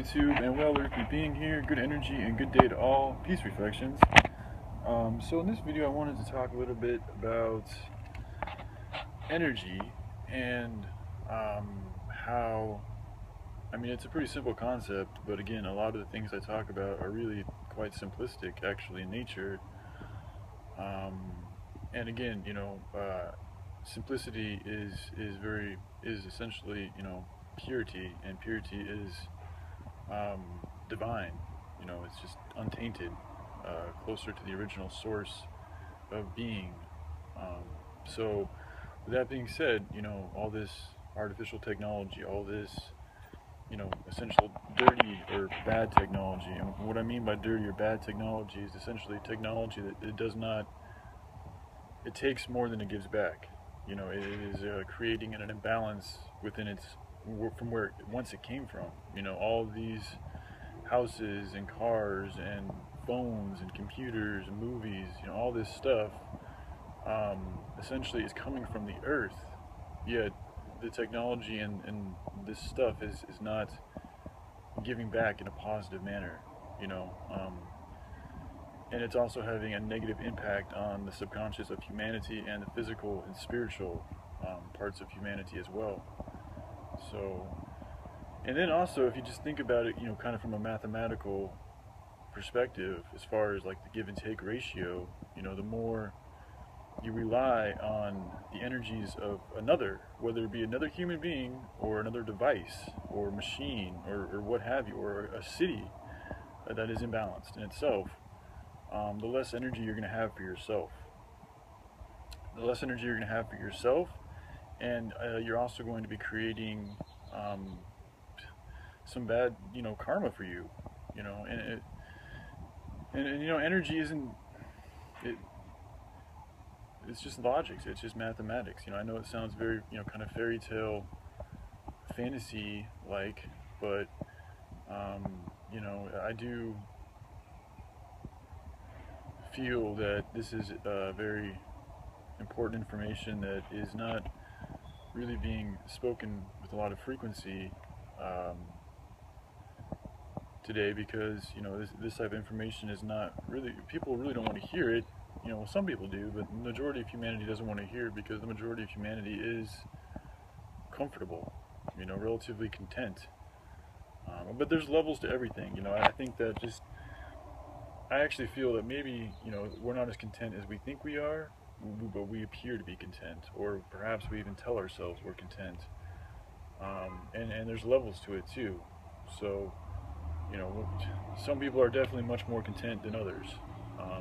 YouTube, and well, with me being here, good energy and good day to all. Peace reflections. So in this video I wanted to talk a little bit about energy and how, it's a pretty simple concept, but again, a lot of the things I talk about are really quite simplistic actually in nature. And again, simplicity is essentially, purity, and purity is divine. It's just untainted, closer to the original source of being. So, with that being said, all this artificial technology, all this, essential dirty or bad technology. And what I mean by dirty or bad technology is essentially technology that it takes more than it gives back. It is creating an imbalance within from where once it came from. All of these houses and cars and phones and computers and movies, all this stuff essentially is coming from the earth, yet the technology and this stuff is not giving back in a positive manner, and it's also having a negative impact on the subconscious of humanity and the physical and spiritual parts of humanity as well. So, and then also, if you just think about it, kind of from a mathematical perspective, as far as like the give and take ratio, the more you rely on the energies of another, whether it be another human being or another device or machine or what have you, or a city that is imbalanced in itself, the less energy you're going to have for yourself. The less energy you're going to have for yourself, and you're also going to be creating some bad, karma for you, and energy isn't it. It's just logic. It's just mathematics. I know it sounds very, kind of fairy tale, fantasy like, but I do feel that this is very important information that is not really being spoken with a lot of frequency today, because this type of information is not really, people really don't want to hear it. Some people do, but the majority of humanity doesn't want to hear it, because the majority of humanity is comfortable, relatively content. But there's levels to everything. I think that I actually feel that maybe, we're not as content as we think we are, but we appear to be content, or perhaps we even tell ourselves we're content. And there's levels to it too. So, some people are definitely much more content than others.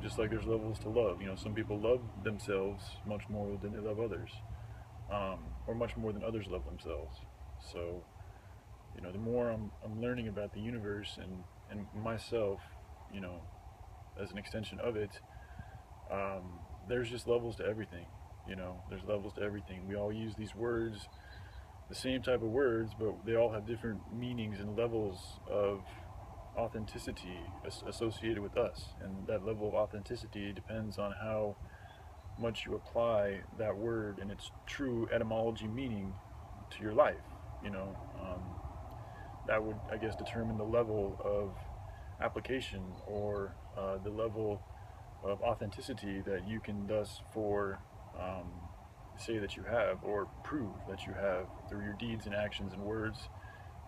Just like there's levels to love. Some people love themselves much more than they love others, or much more than others love themselves. So, the more I'm learning about the universe and myself, as an extension of it, there's just levels to everything. There's levels to everything. We all use these words, the same type of words, but they all have different meanings and levels of authenticity associated with us, and that level of authenticity depends on how much you apply that word and its true etymology meaning to your life. That would, I guess, determine the level of application, or the level of authenticity that you can thus say that you have, or prove that you have, through your deeds and actions and words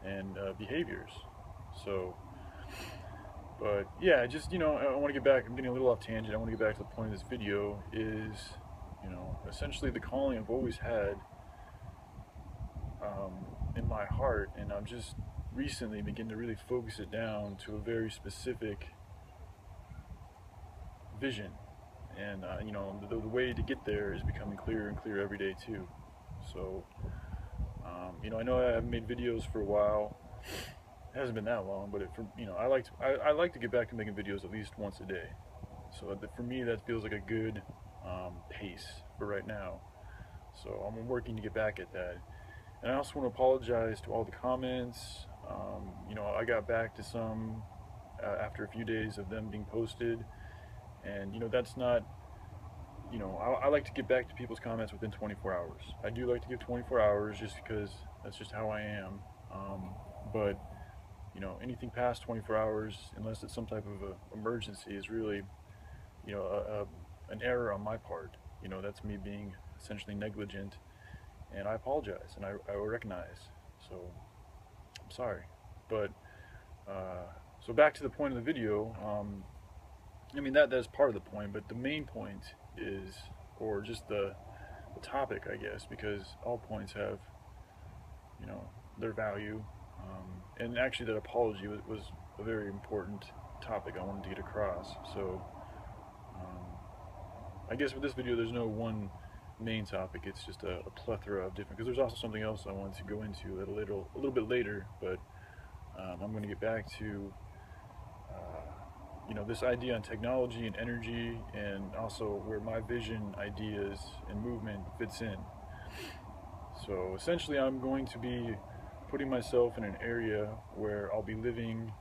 and behaviors. So, but yeah, I want to get back. I'm getting a little off tangent. I want to get back to the point of this video. Is essentially the calling I've always had in my heart, and I'm just recently beginning to really focus it down to a very specific vision, and the way to get there is becoming clearer and clearer every day too. So, I know I haven't made videos for a while. It hasn't been that long, but I like to get back to making videos at least once a day. So for me, that feels like a good pace for right now. So I'm working to get back at that. And I also want to apologize to all the comments. I got back to some after a few days of them being posted, and that's not. I like to get back to people's comments within 24 hours. I do like to give 24 hours, just because that's just how I am. But You know, anything past 24 hours, unless it's some type of a emergency, is really, you know, an error on my part. You know, that's me being essentially negligent, and I apologize, and I recognize. So I'm sorry, but so back to the point of the video. I mean that's part of the point, but the main point is, or just the topic, I guess, because all points have, you know, their value. And actually, that apology was a very important topic I wanted to get across. So I guess with this video, there's no one main topic. It's just a plethora of different. Because there's also something else I wanted to go into a little bit later, but I'm going to get back to you know, this idea on technology and energy, and also where my vision, ideas, and movement fits in. So essentially, I'm going to be putting myself in an area where I'll be living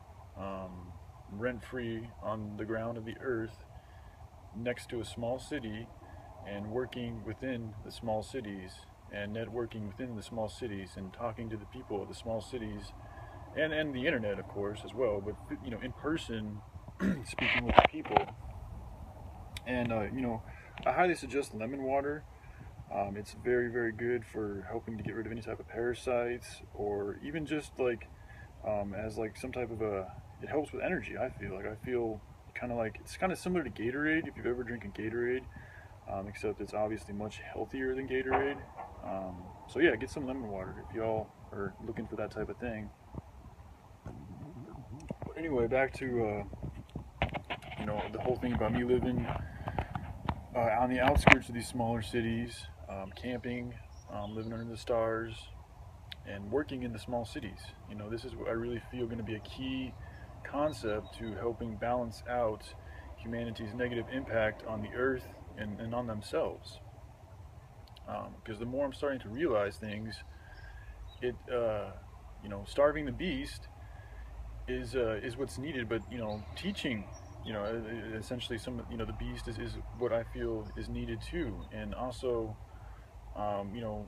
rent-free on the ground of the earth, next to a small city, and working within the small cities, and networking within the small cities, and talking to the people of the small cities, and the internet, of course, as well, but you know, in person, speaking with the people. And you know, I highly suggest lemon water. It's very, very good for helping to get rid of any type of parasites, or even just like as like some type of it helps with energy. I feel kind of like, it's kind of similar to Gatorade, if you've ever drinking Gatorade, except it's obviously much healthier than Gatorade. So yeah, get some lemon water if y'all are looking for that type of thing. But anyway, back to you know, the whole thing about me living on the outskirts of these smaller cities, camping, living under the stars, and working in the small cities. You know, this is what I really feel going to be a key concept to helping balance out humanity's negative impact on the earth and on themselves. Because the more I'm starting to realize things, you know, starving the beast is what's needed, but you know, teaching, you know, essentially you know, the beast is what I feel is needed too, and also, you know,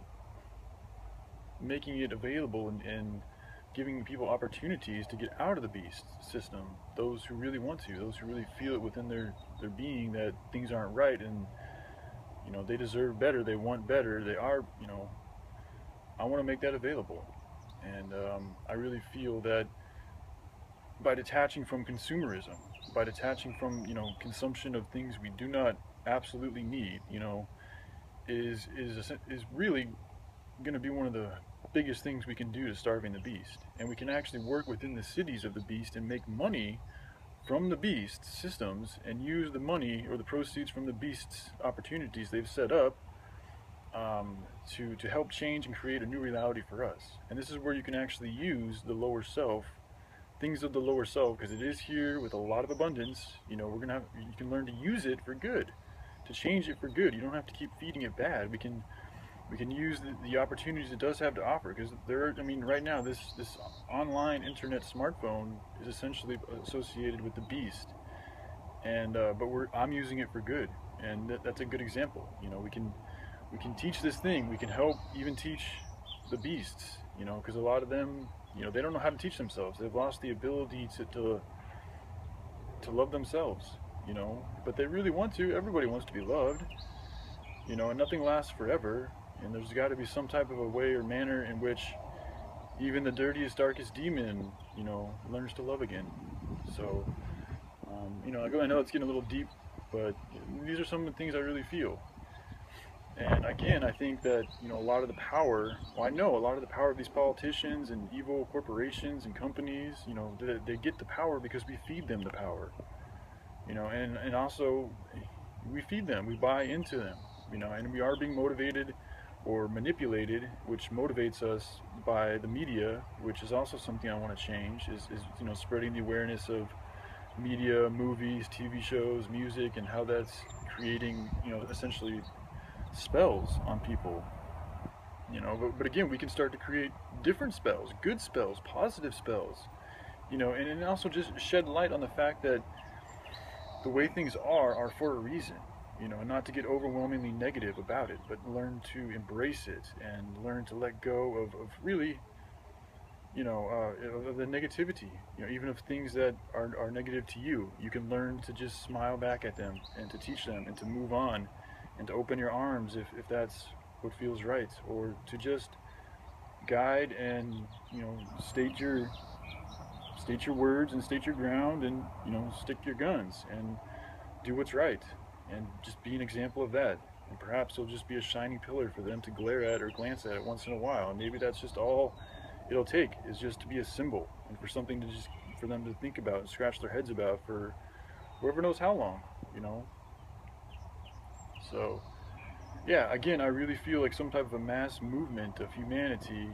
making it available and giving people opportunities to get out of the beast system. Those who really want to, those who really feel it within their being that things aren't right, and you know, they deserve better, they want better, they are, you know, I want to make that available. And I really feel that by detaching from consumerism, by detaching from, you know, consumption of things we do not absolutely need, you know, is really going to be one of the biggest things we can do to starving the beast. And we can actually work within the cities of the beast and make money from the beast systems, and use the money or the proceeds from the beast's opportunities they've set up to help change and create a new reality for us. And this is where you can actually use the lower self, things of the lower self, because it is here with a lot of abundance. You know, you can learn to use it for good, to change it for good. You don't have to keep feeding it bad. We can use the opportunities it does have to offer, because I mean, right now this online internet smartphone is essentially associated with the beast, and but I'm using it for good, and that's a good example. You know, we can teach this thing. We can help even teach the beasts. You know, because a lot of them, you know, they don't know how to teach themselves. They've lost the ability to love themselves. You know, but they really want to. Everybody wants to be loved. You know, and nothing lasts forever. And there's got to be some type of a way or manner in which even the dirtiest, darkest demon, you know, learns to love again. So, you know, I know it's getting a little deep, but these are some of the things I really feel. And again, I think that, you know, a lot of the power, well, I know a lot of the power of these politicians and evil corporations and companies, you know, they get the power because we feed them the power. You know, and also we feed them, we buy into them, you know, and we are being motivated or manipulated, which motivates us by the media, which is also something I want to change, is you know, spreading the awareness of media, movies, TV shows, music, and how that's creating, you know, essentially spells on people. You know, but again, we can start to create different spells, good spells, positive spells, you know, and also just shed light on the fact that the way things are for a reason. You know, not to get overwhelmingly negative about it, but learn to embrace it and learn to let go of really, of the negativity. Even of things that are negative to you, you can learn to just smile back at them and to teach them and to move on and to open your arms if that's what feels right, or to just guide and state your words and state your ground, and stick your guns and do what's right, and just be an example of that. And perhaps it'll just be a shiny pillar for them to glare at or glance at once in a while. And maybe that's just all it'll take, is just to be a symbol, and for something to just for them to think about and scratch their heads about for whoever knows how long. So yeah, again, I really feel like some type of a mass movement of humanity,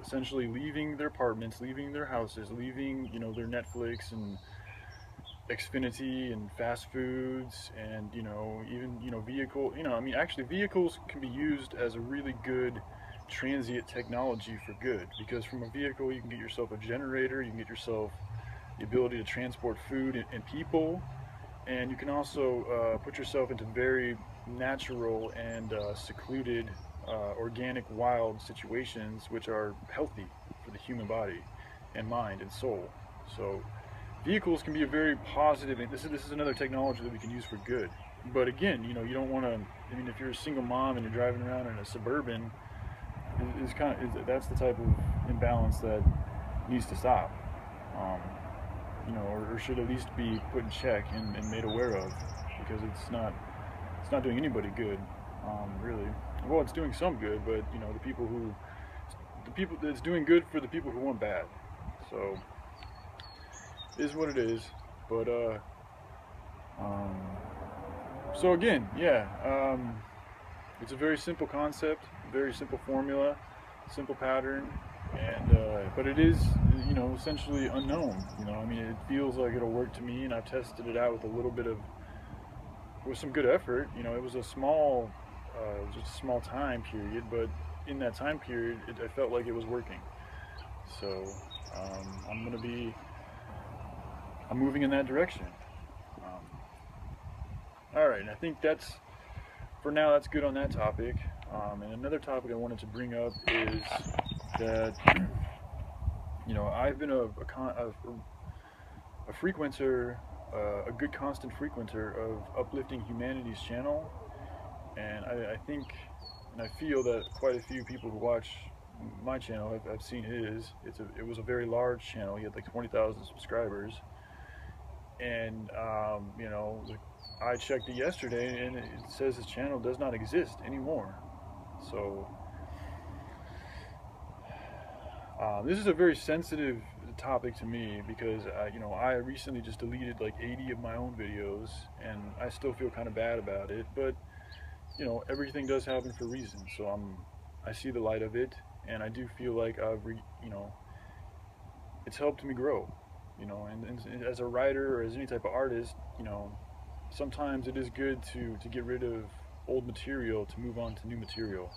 essentially leaving their apartments, leaving their houses, leaving, their Netflix and Xfinity and fast foods, and even vehicle. I mean, actually, vehicles can be used as a really good transient technology for good, because from a vehicle you can get yourself a generator, you can get yourself the ability to transport food and people, and you can also put yourself into very natural and secluded, organic, wild situations, which are healthy for the human body and mind and soul. So vehicles can be a very positive, and this is another technology that we can use for good. But again, you don't want to. I mean, if you're a single mom and you're driving around in a Suburban, that's the type of imbalance that needs to stop. Um, or should at least be put in check and made aware of, because it's not doing anybody good, really. Well, it's doing some good, but the people it's doing good for the people who want bad. So it is what it is. But so again, yeah, it's a very simple concept, very simple formula, simple pattern, and but it is essentially unknown. I mean, it feels like it'll work to me, and I've tested it out with some good effort. It was just a small time period, but in that time period, I felt like it was working. So I'm moving in that direction. All right, and I think for now, that's good on that topic. And another topic I wanted to bring up is that I've been a frequenter, a good constant frequenter of Uplifting Humanity's channel, and I think and I feel that quite a few people who watch my channel have seen his. It was a very large channel. He had like 20,000 subscribers, and I checked it yesterday, and it says his channel does not exist anymore. So this is a very sensitive topic to me, because I recently just deleted like 80 of my own videos, and I still feel kind of bad about it. But everything does happen for reasons. So I see the light of it, and I do feel like it's helped me grow. And as a writer or as any type of artist, sometimes it is good to get rid of old material to move on to new material.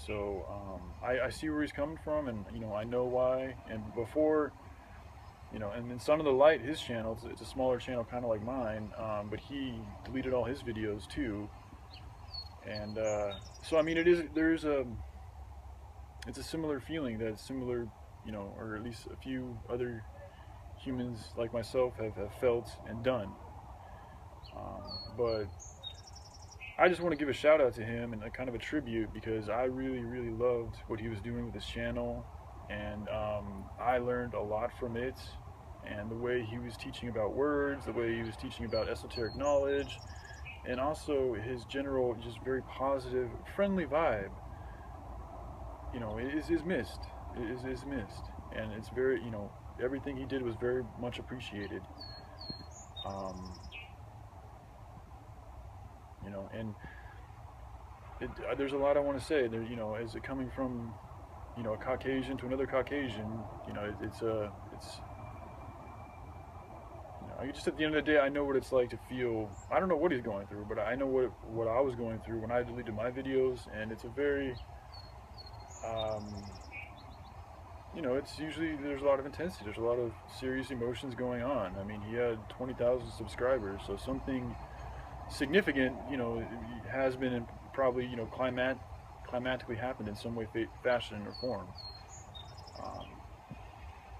So I see where he's coming from, and I know why. And before, and then Son of the Light, his channel, it's a smaller channel, kind of like mine, but he deleted all his videos too. And so I mean, it's a similar feeling, that's similar, or at least a few other humans like myself have felt and done. But I just want to give a shout out to him and a kind of a tribute, because I really, really loved what he was doing with his channel, and I learned a lot from it, and the way he was teaching about words, the way he was teaching about esoteric knowledge, and also his general, just very positive, friendly vibe, is missed. It is missed, and it's very, everything he did was very much appreciated. And there's a lot I want to say. There, as it coming from, a Caucasian to another Caucasian, it's. I just, at the end of the day, I know what it's like to feel. I don't know what he's going through, but I know what I was going through when I deleted my videos, and it's a very, it's usually, there's a lot of intensity. There's a lot of serious emotions going on. I mean, he had 20,000 subscribers, so something significant, has been, and probably, climatically happened in some way, fashion, or form. Um,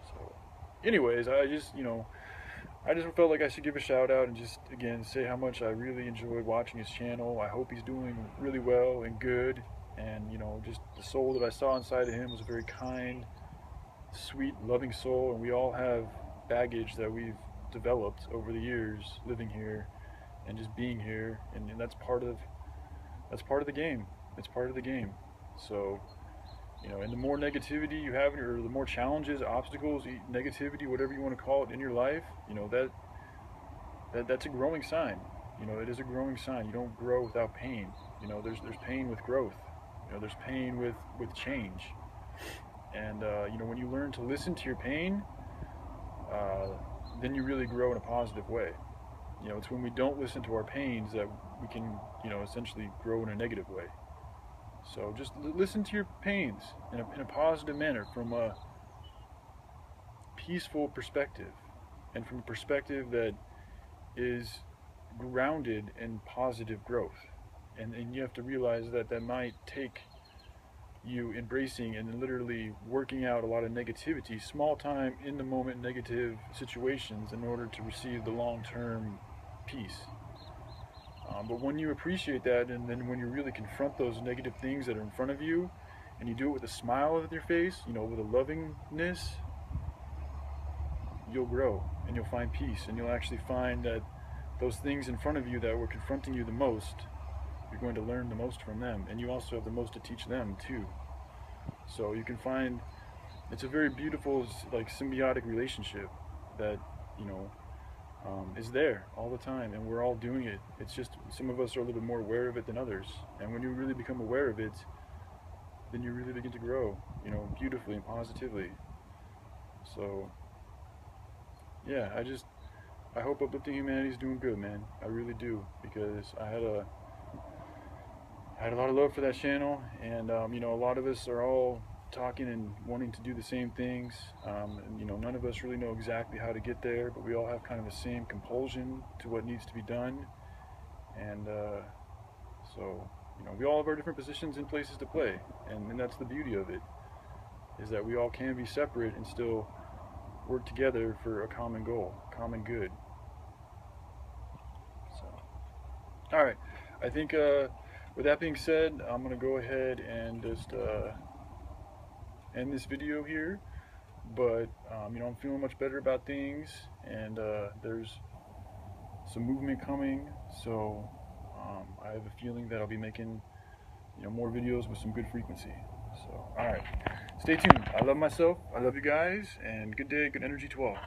so, anyways, I just, I just felt like I should give a shout out and just, again, say how much I really enjoyed watching his channel. I hope he's doing really well and good. And, just the soul that I saw inside of him was a very kind, sweet, loving soul. And we all have baggage that we've developed over the years living here and just being here. And that's part of the game. It's part of the game. So, and the more negativity you have, or the more challenges, obstacles, negativity, whatever you want to call it in your life, that's a growing sign. It is a growing sign. You don't grow without pain. There's pain with growth. There's pain with change. And when you learn to listen to your pain, then you really grow in a positive way. It's when we don't listen to our pains that we can, essentially grow in a negative way. So just listen to your pains in a positive manner, from a peaceful perspective, and from a perspective that is grounded in positive growth. And you have to realize that that might take you embracing and literally working out a lot of negativity, small time, in the moment negative situations, in order to receive the long-term peace. But when you appreciate that, and then when you really confront those negative things that are in front of you, and you do it with a smile on your face, with a lovingness, you'll grow and you'll find peace, and you'll actually find that those things in front of you that were confronting you the most, you're going to learn the most from them, and you also have the most to teach them too. So you can find, it's a very beautiful, like, symbiotic relationship that is there all the time, and we're all doing it. It's just some of us are a little bit more aware of it than others, and when you really become aware of it, then you really begin to grow, beautifully and positively. So yeah, I hope Uplifting Humanity is doing good, man. I really do, because I had a lot of love for that channel, and a lot of us are all talking and wanting to do the same things, and none of us really know exactly how to get there, but we all have kind of the same compulsion to what needs to be done. And so we all have our different positions and places to play, and that's the beauty of it, is that we all can be separate and still work together for a common goal, common good. So, all right, I think with that being said, I'm gonna go ahead and just end this video here. But I'm feeling much better about things, and there's some movement coming. So I have a feeling that I'll be making more videos with some good frequency. So all right, stay tuned. I love myself. I love you guys, and good day, good energy to all.